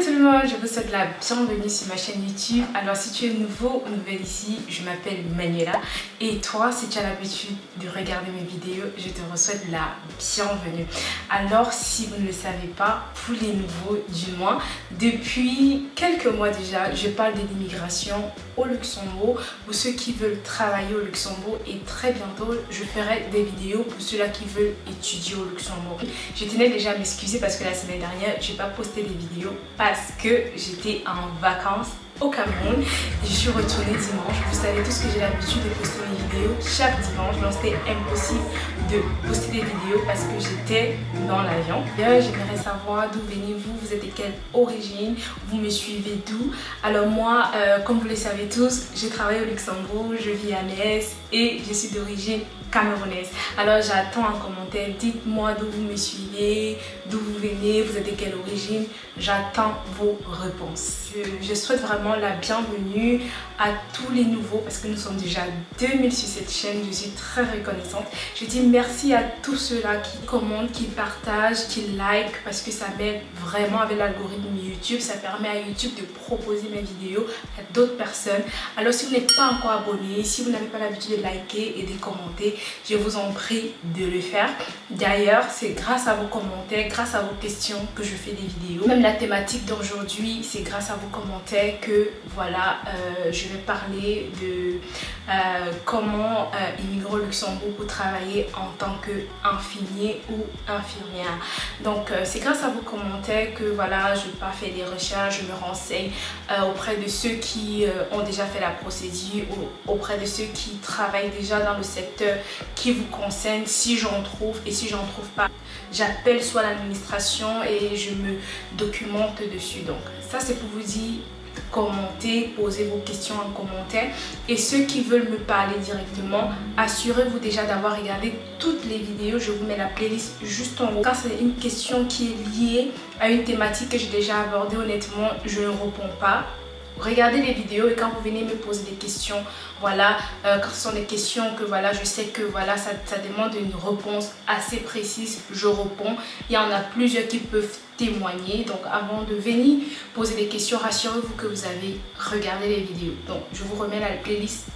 tout le monde, je vous souhaite la bienvenue sur ma chaîne YouTube. Alors si tu es nouveau ou nouvelle ici, je m'appelle Manuela et toi, si tu as l'habitude de regarder mes vidéos, je te souhaite la bienvenue. Alors si vous ne le savez pas, pour les nouveaux du moins, depuis quelques mois déjà, je parle de l'immigration au Luxembourg pour ceux qui veulent travailler au Luxembourg et très bientôt je ferai des vidéos pour ceux-là qui veulent étudier au Luxembourg. Je tenais déjà à m'excuser parce que la semaine dernière, je n'ai pas posté des vidéos parce que j'étais en vacances au Cameroun et je suis retournée dimanche. Vous savez tous que j'ai l'habitude de poster mes vidéos chaque dimanche, donc c'était impossible de poster des vidéos parce que j'étais dans l'avion. J'aimerais savoir d'où venez-vous, vous êtes de quelle origine, vous me suivez d'où. Alors moi, comme vous le savez tous, j'ai travaillé au Luxembourg, je vis à Metz et je suis d'origine camerounaise. Alors j'attends en commentaire, dites-moi d'où vous me suivez, d'où vous venez, vous êtes de quelle origine. J'attends vos réponses. Je souhaite vraiment la bienvenue à tous les nouveaux parce que nous sommes déjà 2000 sur cette chaîne. Je suis très reconnaissante. Je dis merci à tous ceux-là qui commentent, qui partagent, qui like parce que ça m'aide vraiment avec l'algorithme YouTube. Ça permet à YouTube de proposer mes vidéos à d'autres personnes. Alors si vous n'êtes pas encore abonné, si vous n'avez pas l'habitude de liker et de commenter, je vous en prie de le faire. D'ailleurs, c'est grâce à vos commentaires, grâce à vos questions que je fais des vidéos. Même la thématique d'aujourd'hui, c'est grâce à vos commentaires que voilà, je vais parler de comment immigrer au Luxembourg pour travailler en tant qu'infirmier ou infirmière. Donc c'est grâce à vos commentaires que voilà, je pars faire des recherches, je me renseigne auprès de ceux qui ont déjà fait la procédure ou auprès de ceux qui travaillent déjà dans le secteur qui vous concerne. Si j'en trouve et si j'en trouve pas, j'appelle soit l'administration et je me documente dessus. Donc ça c'est pour vous dire, commentez, posez vos questions en commentaire et ceux qui veulent me parler directement, assurez-vous déjà d'avoir regardé toutes les vidéos. Je vous mets la playlist juste en haut. Quand c'est une question qui est liée à une thématique que j'ai déjà abordée, honnêtement je ne réponds pas. Regardez les vidéos et quand vous venez me poser des questions, voilà, quand ce sont des questions que voilà, je sais que voilà, ça demande une réponse assez précise, je réponds. Il y en a plusieurs qui peuvent témoigner. Donc avant de venir poser des questions, rassurez-vous que vous avez regardé les vidéos. Donc je vous remets la playlist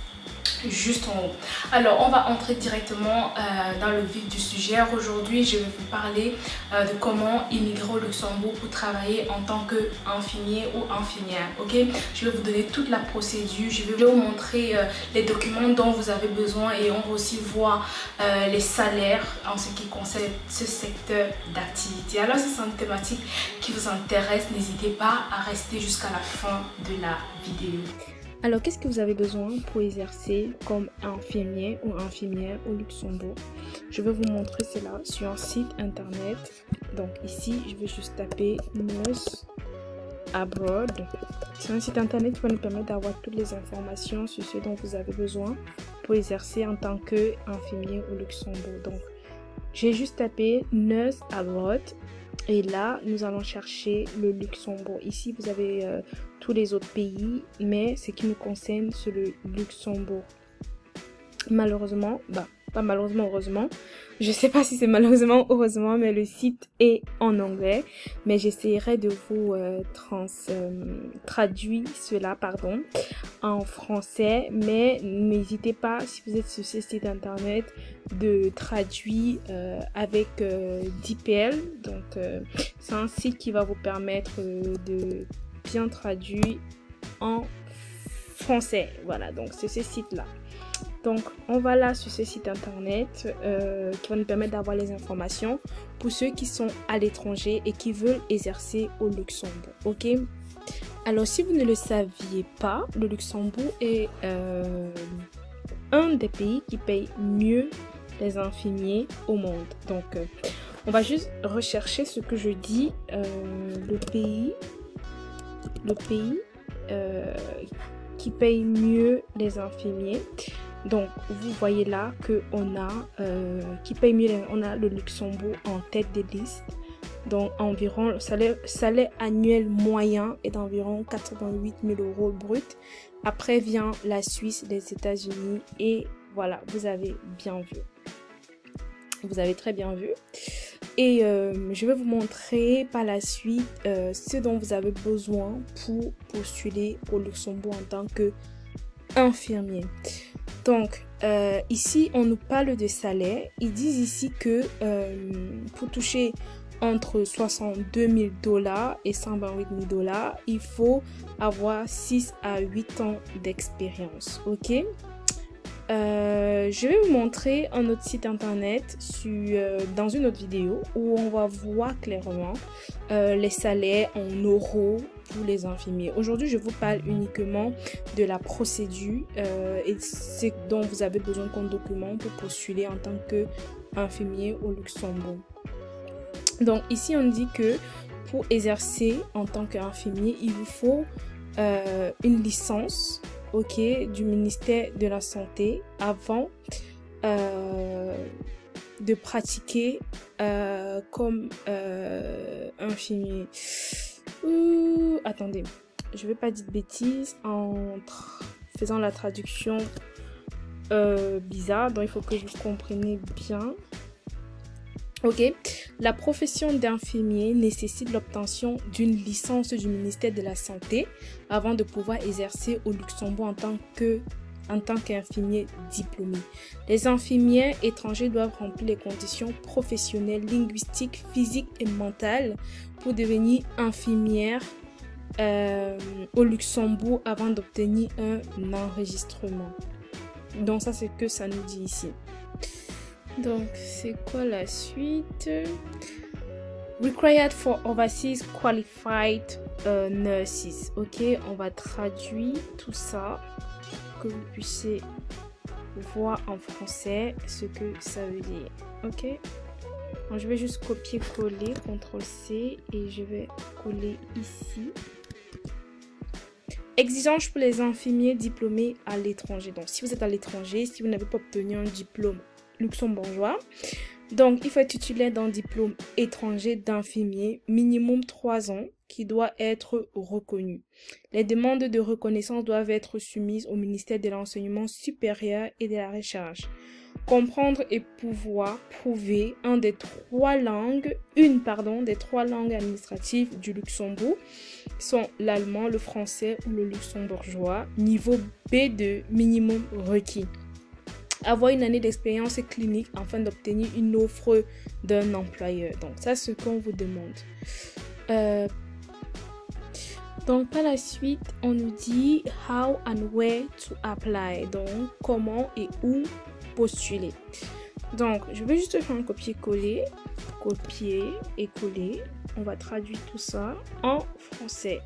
juste en haut. Alors on va entrer directement dans le vif du sujet. Aujourd'hui je vais vous parler de comment immigrer au Luxembourg pour travailler en tant qu'infirmier ou infirmière. Ok, je vais vous donner toute la procédure, je vais vous montrer les documents dont vous avez besoin et on va aussi voir les salaires en ce qui concerne ce secteur d'activité. Alors si c'est une thématique qui vous intéresse, n'hésitez pas à rester jusqu'à la fin de la vidéo. Alors, qu'est-ce que vous avez besoin pour exercer comme infirmier ou infirmière au Luxembourg? Je vais vous montrer cela sur un site internet. Donc ici, je vais juste taper Nurse Abroad. C'est un site internet qui va nous permettre d'avoir toutes les informations sur ce dont vous avez besoin pour exercer en tant qu'infirmier au Luxembourg. Donc, j'ai juste tapé Nurse Abroad. Et là, nous allons chercher le Luxembourg. Ici, vous avez tous les autres pays, mais ce qui nous concerne, c'est le Luxembourg. Malheureusement, pas malheureusement, heureusement. Je sais pas si c'est malheureusement ou heureusement, mais le site est en anglais. Mais j'essaierai de vous traduire cela, en français. Mais n'hésitez pas, si vous êtes sur ce site internet, de traduire avec DeepL. Donc, c'est un site qui va vous permettre de bien traduire en français. Voilà, donc c'est ce site-là. Donc, on va là sur ce site internet qui va nous permettre d'avoir les informations pour ceux qui sont à l'étranger et qui veulent exercer au Luxembourg. Ok? Alors, si vous ne le saviez pas, le Luxembourg est un des pays qui paye mieux les infirmiers au monde. Donc, on va juste rechercher ce que je dis. Le pays qui paye mieux les infirmiers. Donc, vous voyez là que on a qui paye mieux. On a le Luxembourg en tête des listes. Donc, environ le salaire annuel moyen est d'environ 88 000 € brut. Après vient la Suisse, les États-Unis et voilà, vous avez bien vu. Vous avez très bien vu. Et je vais vous montrer par la suite ce dont vous avez besoin pour postuler au Luxembourg en tant qu'infirmier. Donc, ici, on nous parle de salaire. Ils disent ici que pour toucher entre 62 000 $ et 128 000 $, il faut avoir 6 à 8 ans d'expérience. Ok? Je vais vous montrer un autre site internet dans une autre vidéo où on va voir clairement les salaires en euros pour les infirmiers. Aujourd'hui, je vous parle uniquement de la procédure et ce dont vous avez besoin comme document pour postuler en tant qu'infirmier au Luxembourg. Donc ici, on dit que pour exercer en tant qu'infirmier, il vous faut une licence, ok, du ministère de la Santé avant de pratiquer comme infirmier. Attendez, je ne vais pas dire de bêtises en faisant la traduction bizarre, donc il faut que vous compreniez bien. Ok, la profession d'infirmier nécessite l'obtention d'une licence du ministère de la Santé avant de pouvoir exercer au Luxembourg en tant qu'infirmier diplômé. Les infirmiers étrangers doivent remplir les conditions professionnelles, linguistiques, physiques et mentales pour devenir infirmière au Luxembourg avant d'obtenir un enregistrement. Donc ça, c'est ce que ça nous dit ici. Donc, c'est quoi la suite? Required for overseas qualified nurses. Ok, on va traduire tout ça, que vous puissiez voir en français ce que ça veut dire. Ok, donc, je vais juste copier-coller, CTRL-C, et je vais coller ici. Exigence pour les infirmiers diplômés à l'étranger. Donc, si vous êtes à l'étranger, si vous n'avez pas obtenu un diplôme luxembourgeois, donc il faut être titulaire d'un diplôme étranger d'infirmier minimum 3 ans qui doit être reconnu. Les demandes de reconnaissance doivent être soumises au ministère de l'Enseignement supérieur et de la Recherche. Comprendre et pouvoir prouver une des trois langues administratives du Luxembourg sont l'allemand, le français ou le luxembourgeois, niveau B2 minimum requis. Avoir une année d'expérience clinique afin d'obtenir une offre d'un employeur. Donc, ça, c'est ce qu'on vous demande. Donc, par la suite, on nous dit « How and where to apply ». Donc, comment et où postuler. Donc, je vais juste faire un copier-coller. Copier et coller. On va traduire tout ça en français.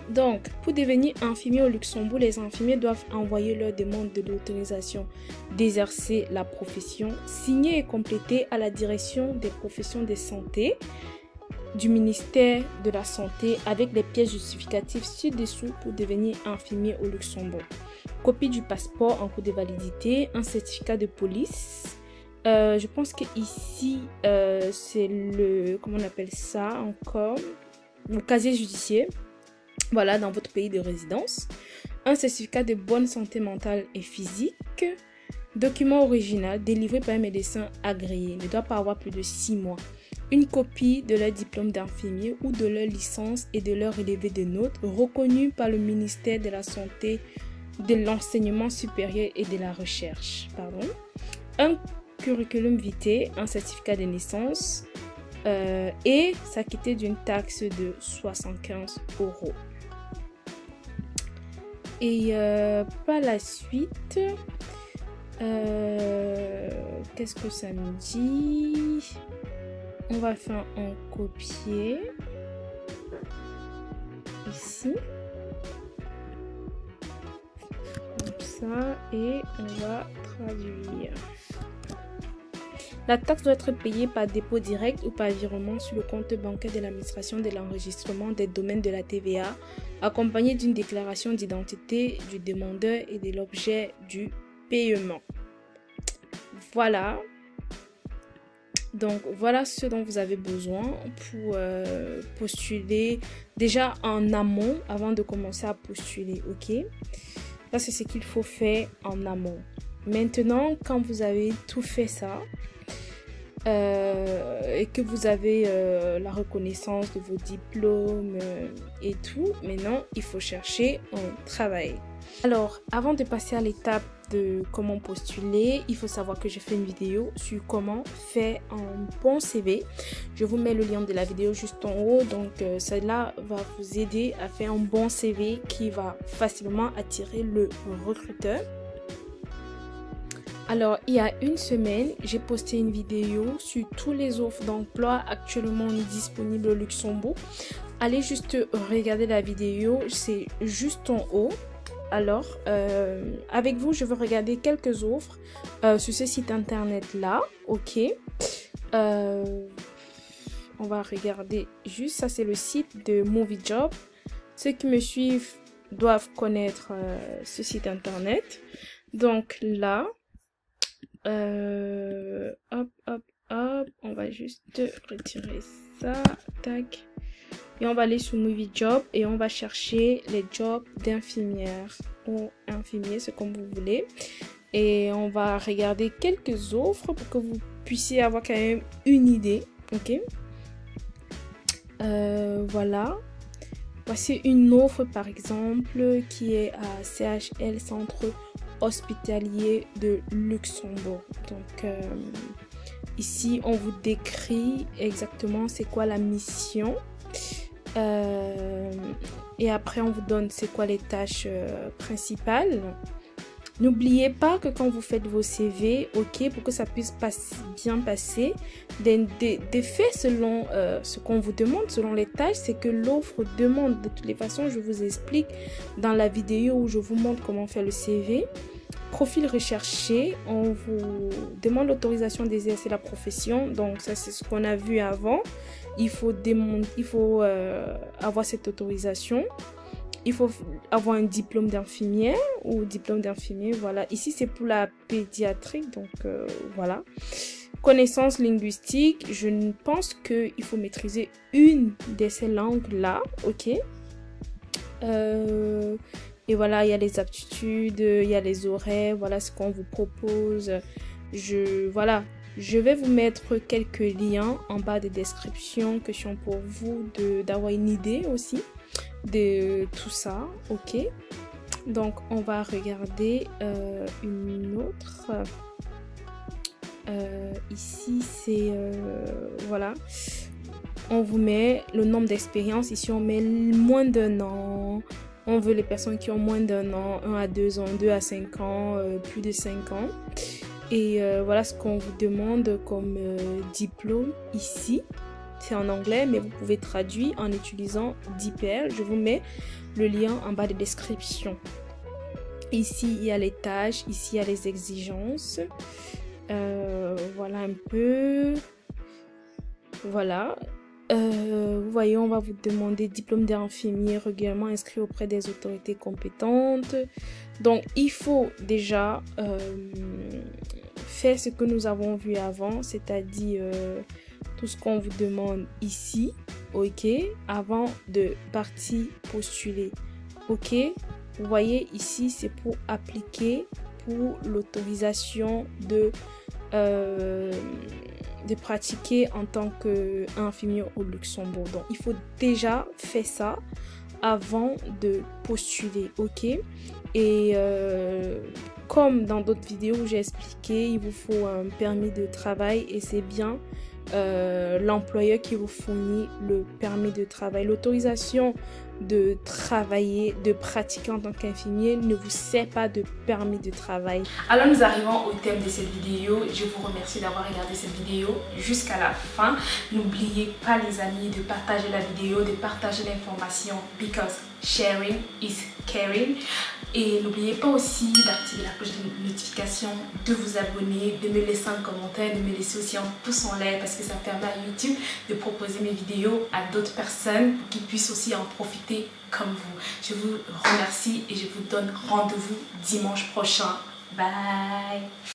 Donc, pour devenir infirmier au Luxembourg, les infirmiers doivent envoyer leur demande de l'autorisation d'exercer la profession, signée et complétée à la direction des professions de santé du ministère de la Santé avec les pièces justificatives ci-dessous pour devenir infirmier au Luxembourg. Copie du passeport en cours de validité, un certificat de police. Je pense que ici, c'est le, comment on appelle ça encore, le casier judiciaire. Voilà, dans votre pays de résidence. Un certificat de bonne santé mentale et physique. Document original délivré par un médecin agréé. Ne doit pas avoir plus de 6 mois. Une copie de leur diplôme d'infirmier ou de leur licence et de leur relevé de notes reconnu par le ministère de la Santé, de l'Enseignement supérieur et de la Recherche. Un curriculum vitae, un certificat de naissance et s'acquitter d'une taxe de 75 €. Et par la suite, qu'est-ce que ça nous dit? On va faire un copier ici, comme ça, et on va traduire. La taxe doit être payée par dépôt direct ou par virement sur le compte bancaire de l'administration de l'enregistrement des domaines de la TVA, accompagnée d'une déclaration d'identité du demandeur et de l'objet du paiement. Voilà. Donc, voilà ce dont vous avez besoin pour postuler déjà en amont avant de commencer à postuler, ok? Ça, c'est ce qu'il faut faire en amont. Maintenant, quand vous avez tout fait ça, et que vous avez la reconnaissance de vos diplômes et tout, maintenant il faut chercher un travail. Alors, avant de passer à l'étape de comment postuler, il faut savoir que j'ai fait une vidéo sur comment faire un bon CV. Je vous mets le lien de la vidéo juste en haut, donc cela va vous aider à faire un bon CV qui va facilement attirer le recruteur. Alors, il y a une semaine, j'ai posté une vidéo sur tous les offres d'emploi actuellement disponibles au Luxembourg. Allez juste regarder la vidéo, c'est juste en haut. Alors, avec vous, je vais regarder quelques offres sur ce site internet-là. Ok. On va regarder juste, ça c'est le site de Movie Job. Ceux qui me suivent doivent connaître ce site internet. Donc là, hop, on va juste retirer ça, tac. Et on va aller sur Movie Job et on va chercher les jobs d'infirmière ou infirmier, c'est comme vous voulez. Et on va regarder quelques offres pour que vous puissiez avoir quand même une idée, ok. Voilà. Voici une offre par exemple qui est à CHL, Centre Hospitalier de Luxembourg. Donc ici on vous décrit exactement c'est quoi la mission. Et après on vous donne c'est quoi les tâches principales. N'oubliez pas que quand vous faites vos CV, ok, pour que ça puisse bien passer, des faits selon ce qu'on vous demande, selon les tâches, c'est que l'offre demande. De toutes les façons, je vous explique dans la vidéo où je vous montre comment faire le CV. Profil recherché, on vous demande l'autorisation d'exercer la profession. Donc ça c'est ce qu'on a vu avant. Il faut avoir cette autorisation. Il faut avoir un diplôme d'infirmière ou diplôme d'infirmier. Voilà. Ici, c'est pour la pédiatrie. Donc, voilà. Connaissances linguistiques. Je pense qu'il faut maîtriser une de ces langues-là. OK. Et voilà, il y a les aptitudes, il y a les horaires. Voilà ce qu'on vous propose. Voilà. Je vais vous mettre quelques liens en bas de description, question pour vous d'avoir une idée aussi de tout ça, ok. Donc on va regarder une autre. Ici c'est voilà, on vous met le nombre d'expérience. Ici on met moins d'1 an. On veut les personnes qui ont moins d'1 an, 1 à 2 ans, 2 à 5 ans, plus de 5 ans. Et voilà ce qu'on vous demande comme diplôme ici. C'est en anglais, mais vous pouvez traduire en utilisant DeepL. Je vous mets le lien en bas de description. Ici, il y a les tâches. Ici, il y a les exigences. Voilà un peu. Voilà. Vous voyez, on va vous demander diplôme d'infirmier régulièrement inscrit auprès des autorités compétentes. Donc, il faut déjà faire ce que nous avons vu avant, c'est-à-dire tout ce qu'on vous demande ici, ok, avant de partir postuler, ok. Vous voyez ici, c'est pour appliquer pour l'autorisation de pratiquer en tant qu'infirmier au Luxembourg. Donc, il faut déjà faire ça avant de postuler, ok. Et comme dans d'autres vidéos où j'ai expliqué, il vous faut un permis de travail et c'est bien l'employeur qui vous fournit le permis de travail. L'autorisation de travailler, de pratiquer en tant qu'infirmier ne vous sert pas de permis de travail. Alors nous arrivons au thème de cette vidéo. Je vous remercie d'avoir regardé cette vidéo jusqu'à la fin. N'oubliez pas les amis de partager la vidéo, de partager l'information because sharing is caring. Et n'oubliez pas aussi d'activer la cloche de notification, de vous abonner, de me laisser un commentaire, de me laisser aussi un pouce en l'air parce que ça permet à YouTube de proposer mes vidéos à d'autres personnes pour qu'ils puissent aussi en profiter comme vous. Je vous remercie et je vous donne rendez-vous dimanche prochain. Bye!